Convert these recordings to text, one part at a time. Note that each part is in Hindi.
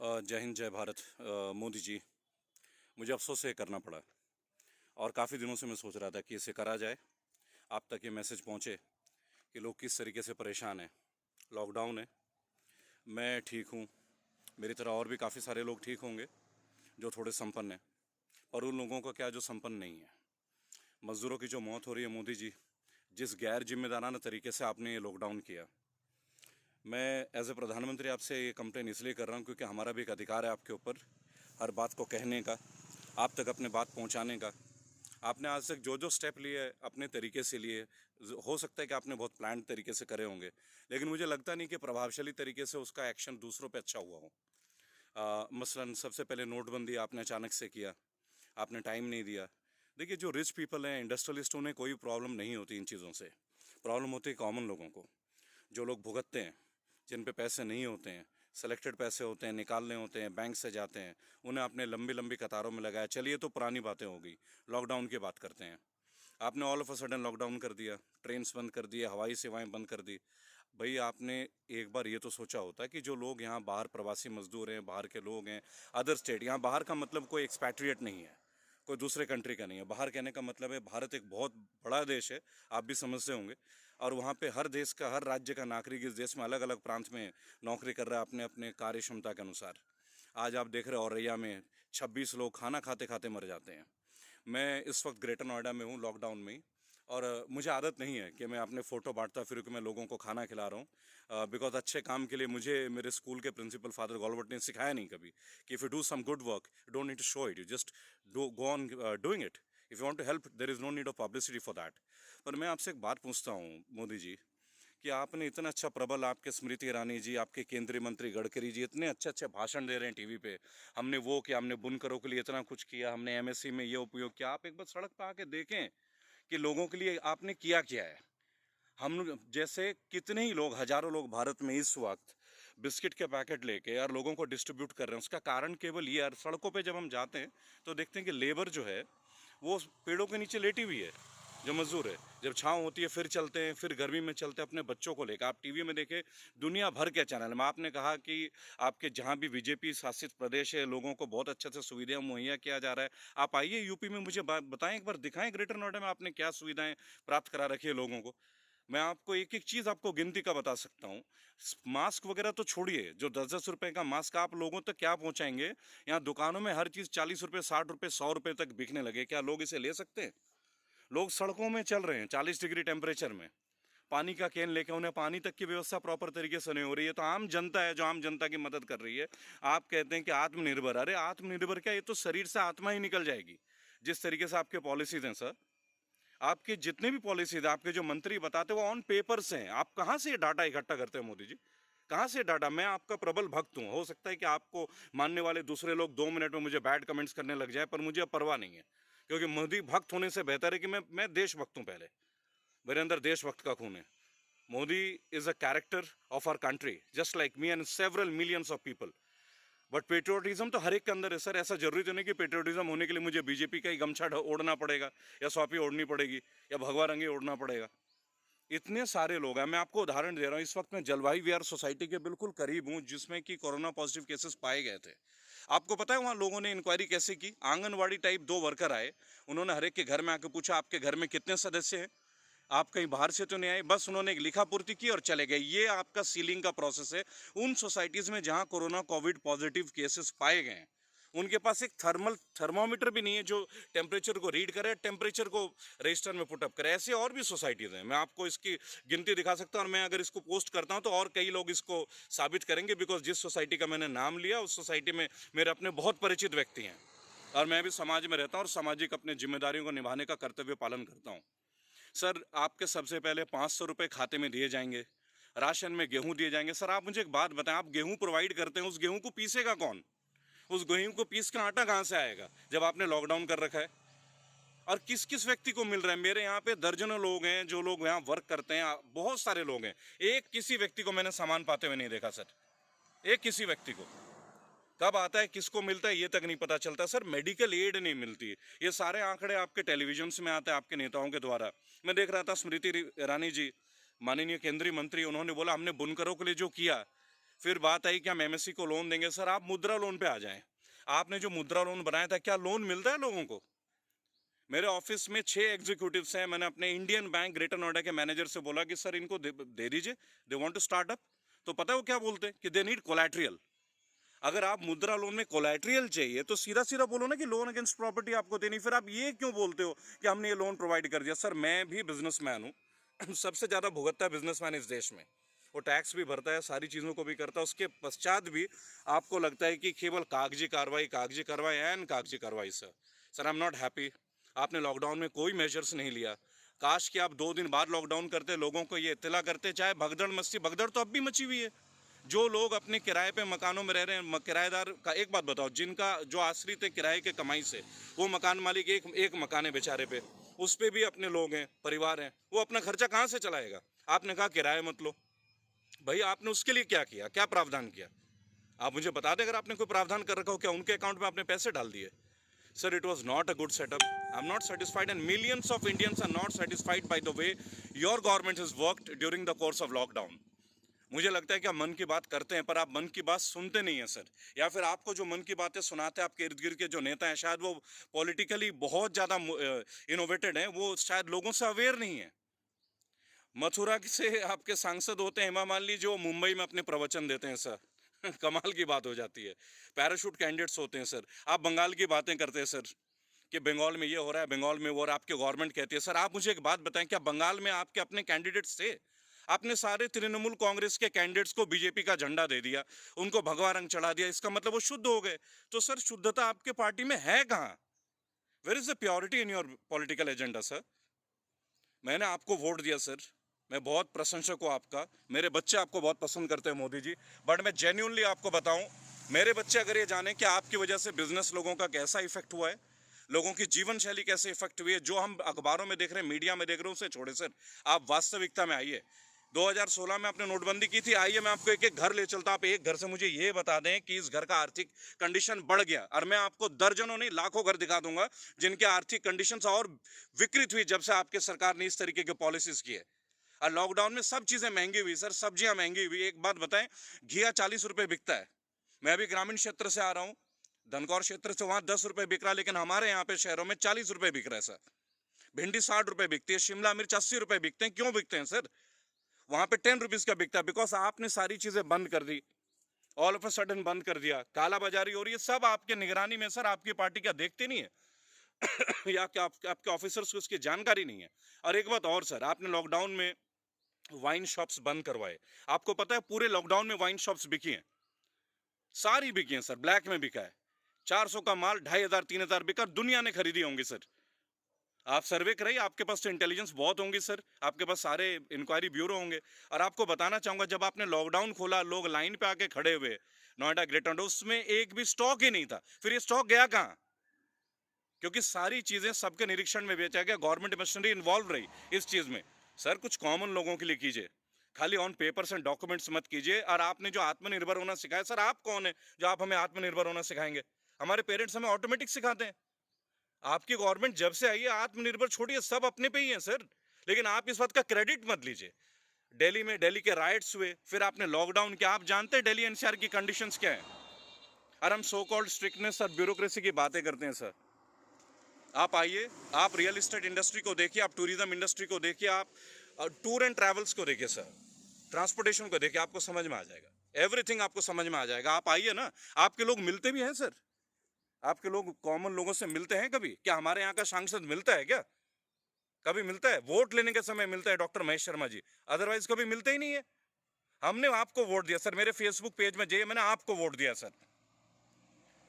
जय हिंद जय भारत। मोदी जी, मुझे अफसोस ये करना पड़ा और काफ़ी दिनों से मैं सोच रहा था कि इसे करा जाए, आप तक ये मैसेज पहुँचे कि लोग किस तरीके से परेशान हैं। लॉकडाउन है, मैं ठीक हूँ, मेरी तरह और भी काफ़ी सारे लोग ठीक होंगे जो थोड़े संपन्न हैं, पर उन लोगों का क्या जो संपन्न नहीं है। मज़दूरों की जो मौत हो रही है, मोदी जी, जिस गैर जिम्मेदाराना तरीके से आपने ये लॉकडाउन किया, मैं एज ए प्रधानमंत्री आपसे ये कंप्लेन इसलिए कर रहा हूँ क्योंकि हमारा भी एक अधिकार है आपके ऊपर, हर बात को कहने का, आप तक अपने बात पहुँचाने का। आपने आज तक जो जो स्टेप लिए अपने तरीके से लिए, हो सकता है कि आपने बहुत प्लान्ड तरीके से करे होंगे, लेकिन मुझे लगता नहीं कि प्रभावशाली तरीके से उसका एक्शन दूसरों पे अच्छा हुआ हो। मसलन सबसे पहले नोटबंदी आपने अचानक से किया, आपने टाइम नहीं दिया। देखिए, जो रिच पीपल हैं, इंडस्ट्रियलिस्ट, उन्हें कोई प्रॉब्लम नहीं होती इन चीज़ों से। प्रॉब्लम होती है कॉमन लोगों को, जो लोग भुगतते हैं, जिन पे पैसे नहीं होते हैं, सेलेक्टेड पैसे होते हैं, निकालने होते हैं, बैंक से जाते हैं, उन्हें आपने लंबी लंबी कतारों में लगाया। चलिए, तो पुरानी बातें हो गई, लॉकडाउन की बात करते हैं। आपने all of a sudden lockdown कर दिया, ट्रेन्स बंद कर दिए, हवाई सेवाएं बंद कर दी। भाई, आपने एक बार ये तो सोचा होता है कि जो लोग यहाँ बाहर प्रवासी मजदूर हैं, बाहर के लोग हैं, अदर स्टेट, यहाँ बाहर का मतलब कोई एक्सपैट्रिएट नहीं है, कोई दूसरे कंट्री का नहीं है। बाहर कहने का मतलब है भारत एक बहुत बड़ा देश है, आप भी समझते होंगे, और वहाँ पे हर देश का, हर राज्य का नागरिक इस देश में अलग अलग प्रांत में नौकरी कर रहा है अपने अपने कार्य क्षमता के अनुसार। आज आप देख रहे हो औरैया में 26 लोग खाना खाते खाते मर जाते हैं। मैं इस वक्त ग्रेटर नोएडा में हूँ, लॉकडाउन में ही, और मुझे आदत नहीं है कि मैं अपने फ़ोटो बांटता फिर कि मैं लोगों को खाना खिला रहा हूँ, बिकॉज अच्छे काम के लिए मुझे मेरे स्कूल के प्रिंसिपल फादर गॉलवर्ट ने सिखाया नहीं कभी कि if you do some good work, you don't need to show it, you just do go on doing it. If you want to help, there is no need of publicity for that. पर मैं आपसे एक बात पूछता हूँ मोदी जी, कि आपने इतना अच्छा प्रबल, आपके स्मृति ईरानी जी, आपके केंद्रीय मंत्री गडकरी जी इतने अच्छे अच्छे भाषण दे रहे हैं टीवी पे, हमने वो किया, हमने बुनकरों के लिए इतना कुछ किया, हमने एमएससी में ये उपयोग किया। आप एक बार सड़क पे आके देखें कि लोगों के लिए आपने किया क्या है। हम जैसे कितने ही लोग, हजारों लोग भारत में इस वक्त बिस्किट के पैकेट लेके और लोगों को डिस्ट्रीब्यूट कर रहे हैं। उसका कारण केवल ये, और सड़कों पे जब हम जाते हैं तो देखते हैं कि लेबर जो है वो पेड़ों के नीचे लेटी हुई है, जो मजदूर है। जब छांव होती है फिर चलते हैं, फिर गर्मी में चलते हैं अपने बच्चों को लेकर। आप टीवी में देखें, दुनिया भर के चैनल में आपने कहा कि आपके जहां भी बीजेपी शासित प्रदेश है, लोगों को बहुत अच्छे से सुविधाएं मुहैया किया जा रहा है। आप आइए यूपी में, मुझे बताएं, एक बार दिखाएं ग्रेटर नोएडा में आपने क्या सुविधाएं प्राप्त करा रखी है लोगों को। मैं आपको एक एक चीज आपको गिनती का बता सकता हूँ। मास्क वगैरह तो छोड़िए, जो 10-10 रुपए का मास्क आप लोगों तक क्या पहुंचाएंगे। यहाँ दुकानों में हर चीज 40 रुपए, 60 रुपए, 100 रुपए तक बिकने लगे। क्या लोग इसे ले सकते हैं? लोग सड़कों में चल रहे हैं 40 डिग्री टेम्परेचर में, पानी का कैन लेके, उन्हें पानी तक की व्यवस्था प्रॉपर तरीके से नहीं हो रही है। तो आम जनता है जो आम जनता की मदद कर रही है। आप कहते हैं कि आत्मनिर्भर, अरे आत्मनिर्भर क्या, ये तो शरीर से आत्मा ही निकल जाएगी जिस तरीके से आपके पॉलिसीज हैं सर। आपके जितने भी पॉलिसीज, आपके जो मंत्री बताते हैं वो ऑन पेपर्स हैं। आप कहाँ से ये डाटा इकट्ठा करते हैं मोदी जी? कहाँ से डाटा? मैं आपका प्रबल भक्त हूँ, हो सकता है कि आपको मानने वाले दूसरे लोग 2 मिनट में मुझे बैड कमेंट्स करने लग जाए, पर मुझे अब परवाह नहीं है, क्योंकि मोदी भक्त होने से बेहतर है कि मैं देशभक्त हूँ। पहले मेरे अंदर देशभक्त का खून है। Modi is a character of our country, just like me and several millions of people. But patriotism तो हर एक के अंदर है सर। ऐसा जरूरी तो नहीं कि पेट्रियोटिज्म होने के लिए मुझे बीजेपी का ही गमछा ओढ़ना पड़ेगा, या सौंपी ओढ़नी पड़ेगी, या भगवा रंगी ओढ़ना पड़ेगा। इतने सारे लोग हैं। मैं आपको उदाहरण दे रहा हूँ, इस वक्त मैं जलवायु विहार सोसाइटी के बिल्कुल करीब हूँ, जिसमें कि कोरोना पॉजिटिव केसेस पाए गए थे। आपको पता है वहाँ लोगों ने इंक्वायरी कैसे की? आंगनवाड़ी टाइप 2 वर्कर आए, उन्होंने हर एक के घर में आके पूछा आपके घर में कितने सदस्य हैं, आप कहीं बाहर से तो नहीं आए। बस उन्होंने एक लिखा पूर्ति की और चले गए। ये आपका सीलिंग का प्रोसेस है। उन सोसाइटीज में जहां कोरोना कोविड पॉजिटिव केसेस पाए गए हैं, उनके पास एक थर्मोमीटर भी नहीं है जो टेम्परेचर को रीड करे, टेम्परेचर को रजिस्टर में पुटअप करे। ऐसे और भी सोसाइटीज हैं, मैं आपको इसकी गिनती दिखा सकता हूँ, और मैं अगर इसको पोस्ट करता हूँ तो और कई लोग इसको साबित करेंगे, बिकॉज जिस सोसाइटी का मैंने नाम लिया उस सोसाइटी में मेरे अपने बहुत परिचित व्यक्ति हैं, और मैं भी समाज में रहता हूँ और सामाजिक अपने जिम्मेदारियों को निभाने का कर्तव्य पालन करता हूँ। सर, आपके सबसे पहले 500 रुपये खाते में दिए जाएंगे, राशन में गेहूं दिए जाएंगे। सर, आप मुझे एक बात बताएं, आप गेहूं प्रोवाइड करते हैं, उस गेहूं को पीसेगा कौन? उस गेहूं को पीस के आटा कहां से आएगा जब आपने लॉकडाउन कर रखा है? और किस किस व्यक्ति को मिल रहा है? मेरे यहाँ पे दर्जनों लोग हैं जो लोग यहाँ वर्क करते हैं, बहुत सारे लोग हैं। एक किसी व्यक्ति को मैंने सामान पाते हुए नहीं देखा सर, एक किसी व्यक्ति को। कब आता है, किसको मिलता है, ये तक नहीं पता चलता सर। मेडिकल एड नहीं मिलती। ये सारे आंकड़े आपके टेलीविजन में आते हैं, आपके नेताओं के द्वारा। मैं देख रहा था स्मृति ईरानी जी, माननीय केंद्रीय मंत्री, उन्होंने बोला हमने बुनकरों के लिए जो किया, फिर बात आई कि हम एमएससी को लोन देंगे। सर आप मुद्रा लोन पे आ जाएं। आपने जो मुद्रा लोन बनाया था, क्या लोन मिलता है लोगों को? मेरे ऑफिस में 6 एग्जीक्यूटिव्स हैं। मैंने अपने इंडियन बैंक ग्रेटर नोएडा के मैनेजर से बोला कि सर इनको दे दीजिए, they want to start up. तो पता है वो क्या बोलते हैं? कि दे नीड कोलैटरल। अगर आप मुद्रा लोन में कोलैटरल चाहिए तो सीधा सीधा बोलो ना कि लोन अगेंस्ट प्रॉपर्टी आपको देनी। फिर आप ये क्यों बोलते हो कि हमने ये लोन प्रोवाइड कर दिया? सर मैं भी बिजनेसमैन हूँ सबसे ज़्यादा भुगतता है बिजनेसमैन इस देश में। वो टैक्स भी भरता है, सारी चीज़ों को भी करता है, उसके पश्चात भी आपको लगता है कि केवल कागजी कार्रवाई एंड कागजी कार्रवाई। Sir I am not happy. आपने लॉकडाउन में कोई मेजर्स नहीं लिया। काश कि आप 2 दिन बाद लॉकडाउन करते, लोगों को ये इत्तला करते। चाहे भगदड़ मस्ती, भगदड़ तो अब भी मची हुई है। जो लोग अपने किराए पे मकानों में रह रहे हैं, किराएदार का एक बात बताओ, जिनका जो आश्रित है किराए के कमाई से, वो मकान मालिक एक मकान है बेचारे पे, उस पे भी अपने लोग हैं, परिवार हैं, वो अपना खर्चा कहाँ से चलाएगा? आपने कहा किराए मत लो। भाई आपने उसके लिए क्या किया, क्या प्रावधान किया? आप मुझे बता दें अगर आपने कोई प्रावधान कर रखा हो। क्या उनके अकाउंट में आपने पैसे डाल दिए? Sir it was not a good setup. I am not satisfied and millions of Indians are not satisfied by the way your government has worked during the course of lockdown. मुझे लगता है कि आप मन की बात करते हैं पर आप मन की बात सुनते नहीं हैं सर। या फिर आपको जो मन की बातें सुनाते हैं आपके इर्द गिर्द के जो नेता हैं, शायद वो पॉलिटिकली बहुत ज़्यादा इनोवेटेड हैं, वो शायद लोगों से अवेयर नहीं है। मथुरा से आपके सांसद होते हैं हेमा मालिनी, जो मुंबई में अपने प्रवचन देते हैं सर कमाल की बात हो जाती है। पैराशूट कैंडिडेट्स होते हैं सर। आप बंगाल की बातें करते हैं सर कि बंगाल में ये हो रहा है, बंगाल में वो हो रहा है, आपके गवर्नमेंट कहती है। सर आप मुझे एक बात बताएं, क्या बंगाल में आपके अपने कैंडिडेट्स थे? आपने सारे तृणमूल कांग्रेस के कैंडिडेट्स को बीजेपी का झंडा दे दिया, उनको भगवा रंग चढ़ा दिया, इसका मतलब वो शुद्ध हो गए। तो सर शुद्धता आपके पार्टी में है कहाँ? Where is the purity in your political agenda sir? मैंने आपको वोट दिया सर, मैं बहुत प्रशंसक हूँ आपका, मेरे बच्चे आपको बहुत पसंद करते हैं मोदी जी। बट मैं जेन्युइनली आपको बताऊं, मेरे बच्चे अगर ये जाने कि आपकी वजह से बिजनेस लोगों का कैसा इफेक्ट हुआ है, लोगों की जीवन शैली कैसे इफेक्ट हुई है, जो हम अखबारों में देख रहे हैं, मीडिया में देख रहे हैं, उसे छोड़े सर। आप वास्तविकता में आइए। 2016 में आपने नोटबंदी की थी, आइए मैं आपको एक एक घर ले चलता। आप एक घर से मुझे ये बता दें कि इस घर का आर्थिक कंडीशन बढ़ गया, और मैं आपको दर्जनों नहीं लाखों घर दिखा दूंगा जिनके आर्थिक कंडीशंस और विकृत हुई जब से आपके सरकार ने इस तरीके के पॉलिसीज की है। और लॉकडाउन में सब चीजें महंगी हुई सर, सब्जियां महंगी हुई। एक बात बताएं, घिया 40 रुपए बिकता है। मैं भी ग्रामीण क्षेत्र से आ रहा हूँ, धनकौर क्षेत्र से, वहां 10 रुपए बिक रहा है, लेकिन हमारे यहाँ पे शहरों में 40 रुपए बिक रहा है सर। भिंडी 60 रुपए बिकती है, शिमला मिर्च 80 रुपए बिकते हैं। क्यों बिकते हैं सर? वहां पे 10 रुपीज का बिकता है, बिकॉज आपने सारी चीजें बंद कर दी, ऑल ऑफ अ सडन बंद कर दिया, कालाबाजारी हो रही है। सब आपके निगरानी में सर। आपकी पार्टी क्या देखते नहीं है या क्या आपके ऑफिसर्स को इसकी जानकारी नहीं है? और एक बात और सर, आपने लॉकडाउन में वाइन शॉप्स बंद करवाए। आपको पता है पूरे लॉकडाउन में वाइन शॉप्स बिकी हैं, सारी बिकी हैं सर, ब्लैक में बिका है। 400 का माल 2500 3000 बिका, दुनिया ने खरीदी होंगी सर। आप सर्वे कराइए, आपके पास तो इंटेलिजेंस बहुत होंगी सर, आपके पास सारे इंक्वायरी ब्यूरो होंगे। और आपको बताना चाहूंगा, जब आपने लॉकडाउन खोला, लोग लाइन पे आके खड़े हुए नोएडा ग्रेटर नोएडा, उसमें एक भी स्टॉक ही नहीं था। फिर ये स्टॉक गया कहाँ? क्योंकि सारी चीजें सबके निरीक्षण में बेचा गया, गवर्नमेंट मशीनरी इन्वॉल्व रही इस चीज में। सर कुछ कॉमन लोगों के लिए कीजिए, खाली ऑन पेपर्स एंड डॉक्यूमेंट्स मत कीजिए। और आपने जो आत्मनिर्भर होना सिखाया, सर आप कौन है जो आप हमें आत्मनिर्भर होना सिखाएंगे? हमारे पेरेंट्स हमें ऑटोमेटिक सिखाते हैं। आपकी गवर्नमेंट जब से आई है, आत्मनिर्भर छोड़िए, सब अपने पे ही है सर। लेकिन आप इस बात का क्रेडिट मत लीजिए। दिल्ली में दिल्ली के राइट्स हुए, फिर आपने लॉकडाउन किया। आप जानते हैं दिल्ली एनसीआर की कंडीशंस क्या है? और हम सो कॉल्ड स्ट्रिक्टनेस और ब्यूरोक्रेसी की बातें करते हैं सर। आप आइए, आप रियल एस्टेट इंडस्ट्री को देखिए, आप टूरिज्म इंडस्ट्री को देखिए, आप टूर एंड ट्रैवल्स को देखिए सर, ट्रांसपोर्टेशन को देखिए, आपको समझ में आ जाएगा। एवरीथिंग आपको समझ में आ जाएगा। आप आइए ना, आपके लोग मिलते भी हैं सर, आपके लोग कॉमन लोगों से मिलते हैं कभी? क्या हमारे यहाँ का सांसद मिलता है क्या? कभी मिलता है? वोट लेने के समय मिलता है डॉक्टर महेश शर्मा जी, अदरवाइज कभी मिलते ही नहीं है। हमने आपको वोट दिया सर, मेरे फेसबुक पेज में जाइए, मैंने आपको वोट दिया सर।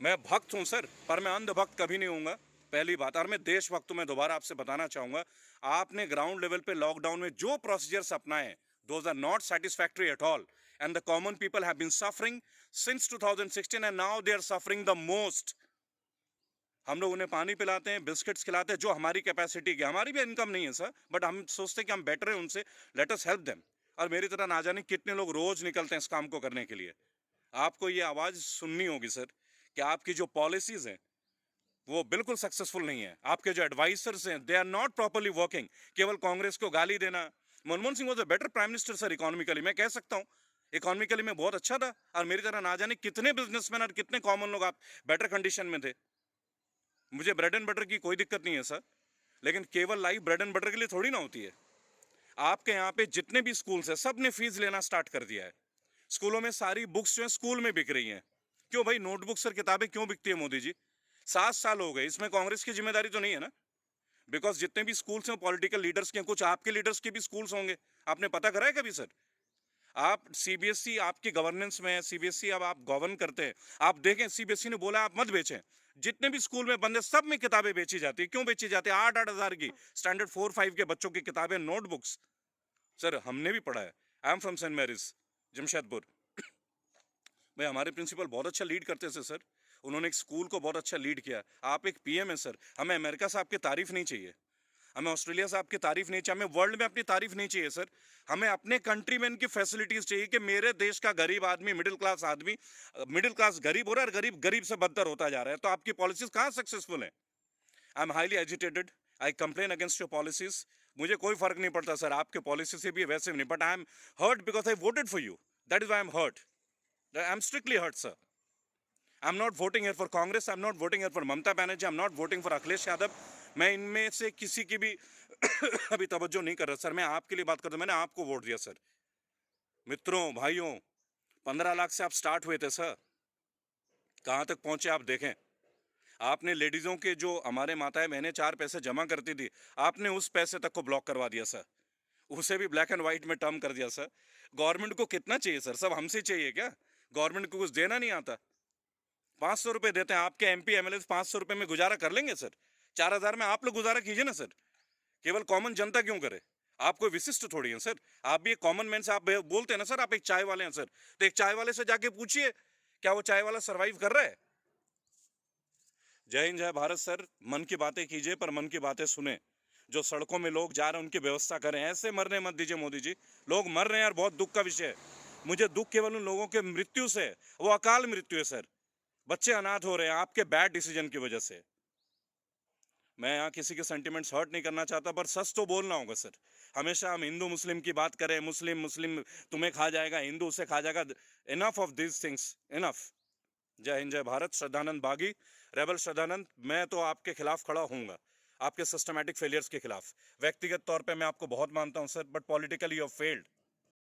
मैं भक्त हूं सर, पर मैं अंधभक्त कभी नहीं हूँगा, पहली बात। और मैं देशभक्त हूं। मैं दोबारा आपसे बताना चाहूंगा, आपने ग्राउंड लेवल पे लॉकडाउन में जो प्रोसीजर्स अपनाए, those are not satisfactory at all, and the common people have been suffering since 2016 and now they are suffering the most. हम लोग उन्हें पानी पिलाते हैं, बिस्किट्स खिलाते हैं, जो हमारी कैपेसिटी की। हमारी भी इनकम नहीं है सर, बट हम सोचते हैं कि हम बेटर हैं उनसे, लेट अस हेल्प देम। और मेरी तरह ना जाने कितने लोग रोज निकलते हैं इस काम को करने के लिए। आपको ये आवाज सुननी होगी सर कि आपकी जो पॉलिसीज हैं वो बिल्कुल सक्सेसफुल नहीं है। आपके जो एडवाइजर्स हैं, they are not properly working. केवल कांग्रेस को गाली देना। Manmohan Singh was a better prime minister sir economically, मैं कह सकता हूं। इकोनॉमिकली मैं बहुत अच्छा था, और मेरी तरह ना जाने कितने बिजनेसमैन और कितने कॉमन लोग आप बेटर कंडीशन में थे। मुझे ब्रेड एंड बटर की कोई दिक्कत नहीं है सर, लेकिन केवल लाइफ ब्रेड एंड बटर के लिए थोड़ी ना होती है। आपके यहाँ पे जितने भी स्कूल्स हैं सब ने फीस लेना स्टार्ट कर दिया है। स्कूलों में सारी बुक्स जो है स्कूल में बिक रही हैं। क्यों भाई, नोटबुक्स और किताबें क्यों बिकती है मोदी जी? 7 साल हो गए, इसमें कांग्रेस की जिम्मेदारी तो नहीं है ना? बिकॉज जितने भी स्कूल्स हैं पॉलिटिकल लीडर्स के हैं, कुछ आपके लीडर्स के भी स्कूल्स होंगे। आपने पता करा है कभी सर? आप सीबीएसई आपकी गवर्नेंस में है, सीबीएसई अब आप गवर्न करते हैं, आप देखें सीबीएसई ने बोला आप मत बेचें। जितने भी स्कूल में बंद है सब में किताबें बेची जाती है। क्यों बेची जाती है? 8-8 हज़ार की स्टैंडर्ड 4-5 के बच्चों की किताबें, नोटबुक्स। सर हमने भी पढ़ा है। I am from Saint Mary's, Jamshedpur. भाई हमारे प्रिंसिपल बहुत अच्छा लीड करते थे सर, उन्होंने एक स्कूल को बहुत अच्छा लीड किया। आप एक पीएम है सर, हमें अमेरिका से आपकी तारीफ नहीं चाहिए, हमें ऑस्ट्रेलिया से आपकी तारीफ नहीं चाहिए, हमें वर्ल्ड में अपनी तारीफ नहीं चाहिए सर। हमें अपने कंट्री में इनकी फैसिलिटीज चाहिए कि मेरे देश का गरीब आदमी, मिडिल क्लास आदमी, मिडिल क्लास गरीब हो रहा है और गरीब गरीब से बदतर होता जा रहा है। तो आपकी पॉलिसीज कहाँ सक्सेसफुल है? I M highly agitated, I complain against your policies. मुझे कोई फर्क नहीं पड़ता सर आपके पॉलिसी से भी वैसे भी नहीं, but I am hurt because I voted for you, that is why I am hurt, I am strictly hurt sir. I'm not voting here for Congress. I'm not voting here for Mamata Banerjee. I'm not voting for Akhilesh Yadav. मैं इनमें से किसी की भी अभी तवज्जो नहीं कर रहा सर। मैं आपके लिए बात करता हूँ, मैंने आपको वोट दिया सर। मित्रों, भाइयों, 15 लाख से आप स्टार्ट हुए थे सर, कहाँ तक पहुंचे आप देखें। आपने लेडीजों के, जो हमारे माताएं बहनें 4 पैसे जमा करती थी, आपने उस पैसे तक को ब्लॉक करवा दिया सर, उसे भी ब्लैक एंड व्हाइट में टर्म कर दिया सर। गवर्नमेंट को कितना चाहिए सर? सब हमसे चाहिए क्या? गवर्नमेंट को कुछ देना नहीं आता? 500 रुपए देते हैं, आपके एमपी एमएलए 500 रुपए में गुजारा कर लेंगे सर? 4000 में आप लोग गुजारा कीजिए ना सर। केवल कॉमन जनता क्यों करे? आप कोई विशिष्ट थोड़ी हैं सर, आप भी एक कॉमन मैन से आप बोलते हैं ना सर, आप एक चाय वाले हैं सर, तो एक चाय वाले से जाके पूछिए क्या वो चाय वाला सरवाइव कर रहा है? जय हिंद, जय भारत सर। मन की बातें कीजिए, पर मन की बातें सुने। जो सड़कों में लोग जा रहे हैं उनकी व्यवस्था करें, ऐसे मरने मत दीजिए मोदी जी। लोग मर रहे हैं यार, बहुत दुख का विषय है। मुझे दुख केवल उन लोगों के मृत्यु से, वो अकाल मृत्यु है सर। बच्चे अनाथ हो रहे हैं आपके बैड डिसीजन की वजह से। मैं यहाँ किसी के सेंटिमेंट्स हर्ट नहीं करना चाहता, पर सच तो बोलना होगा सर। हमेशा हम हिंदू मुस्लिम की बात करें, मुस्लिम मुस्लिम तुम्हें खा जाएगा, हिंदू उसे खा जाएगा। Enough of this things, enough. जय हिंद, जय भारत। श्रद्धानंद बागी, रेबल श्रद्धानंद। मैं तो आपके खिलाफ खड़ा होऊंगा, आपके सिस्टमैटिक फेलियर्स के खिलाफ। व्यक्तिगत तौर पे मैं आपको बहुत मानता हूं sir, but politically you have failed.